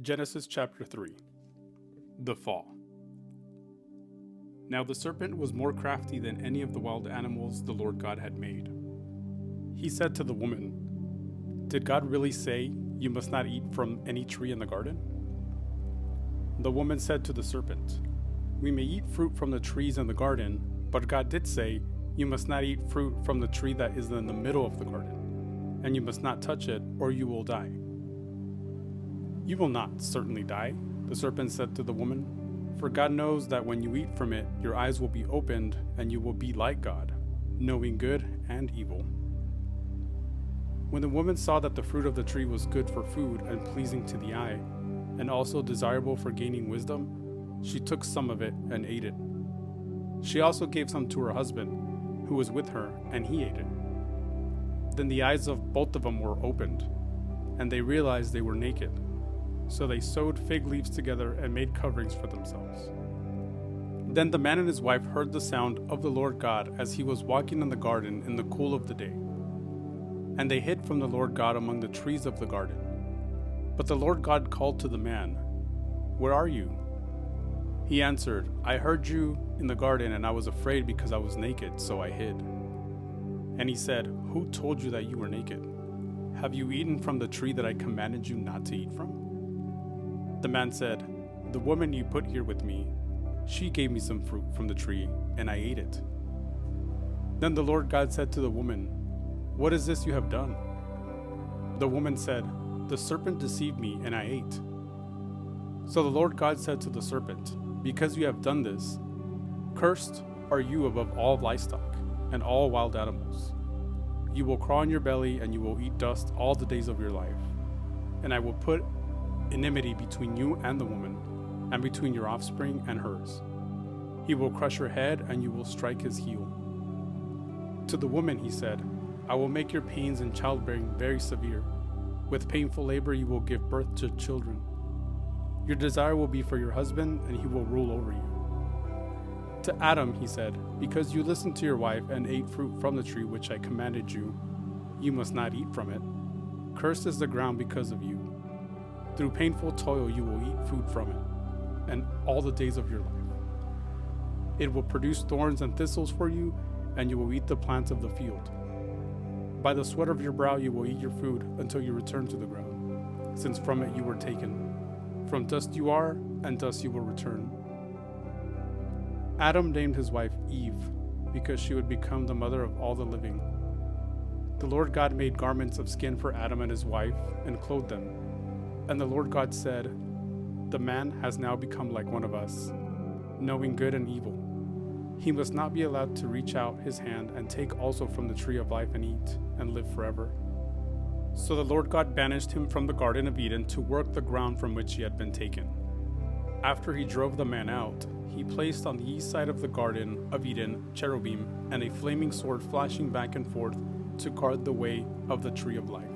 Genesis chapter 3. The Fall. Now the serpent was more crafty than any of the wild animals the Lord God had made. He said to the woman, "Did God really say, 'You must not eat from any tree in the garden'?" The woman said to the serpent, "We may eat fruit from the trees in the garden, but God did say, 'You must not eat fruit from the tree that is in the middle of the garden, and you must not touch it, or you will die.'" "You will not certainly die," the serpent said to the woman, "for God knows that when you eat from it, your eyes will be opened, and you will be like God, knowing good and evil." When the woman saw that the fruit of the tree was good for food and pleasing to the eye, and also desirable for gaining wisdom, she took some of it and ate it. She also gave some to her husband, who was with her, and he ate it. Then the eyes of both of them were opened, and they realized they were naked. So they sewed fig leaves together and made coverings for themselves. Then the man and his wife heard the sound of the Lord God as he was walking in the garden in the cool of the day. And they hid from the Lord God among the trees of the garden. But the Lord God called to the man, "Where are you?" He answered, "I heard you in the garden, and I was afraid because I was naked, so I hid." And he said, "Who told you that you were naked? Have you eaten from the tree that I commanded you not to eat from?" The man said, "The woman you put here with me, she gave me some fruit from the tree, and I ate it." Then the Lord God said to the woman, "What is this you have done?" The woman said, "The serpent deceived me, and I ate." So the Lord God said to the serpent, "Because you have done this, cursed are you above all livestock and all wild animals. You will crawl on your belly, and you will eat dust all the days of your life. And I will put enmity between you and the woman, and between your offspring and hers. He will crush your head, and you will strike his heel." To the woman he said, "I will make your pains in childbearing very severe. With painful labor you will give birth to children. Your desire will be for your husband, and he will rule over you." To Adam he said, "Because you listened to your wife and ate fruit from the tree which I commanded you, you must not eat from it. Cursed is the ground because of you. Through painful toil you will eat food from it, and all the days of your life. It will produce thorns and thistles for you, and you will eat the plants of the field. By the sweat of your brow you will eat your food until you return to the ground, since from it you were taken. From dust you are, and dust you will return." Adam named his wife Eve, because she would become the mother of all the living. The Lord God made garments of skin for Adam and his wife, and clothed them. And the Lord God said, "The man has now become like one of us, knowing good and evil. He must not be allowed to reach out his hand and take also from the tree of life and eat, and live forever." So the Lord God banished him from the Garden of Eden to work the ground from which he had been taken. After he drove the man out, he placed on the east side of the Garden of Eden cherubim and a flaming sword flashing back and forth to guard the way of the tree of life.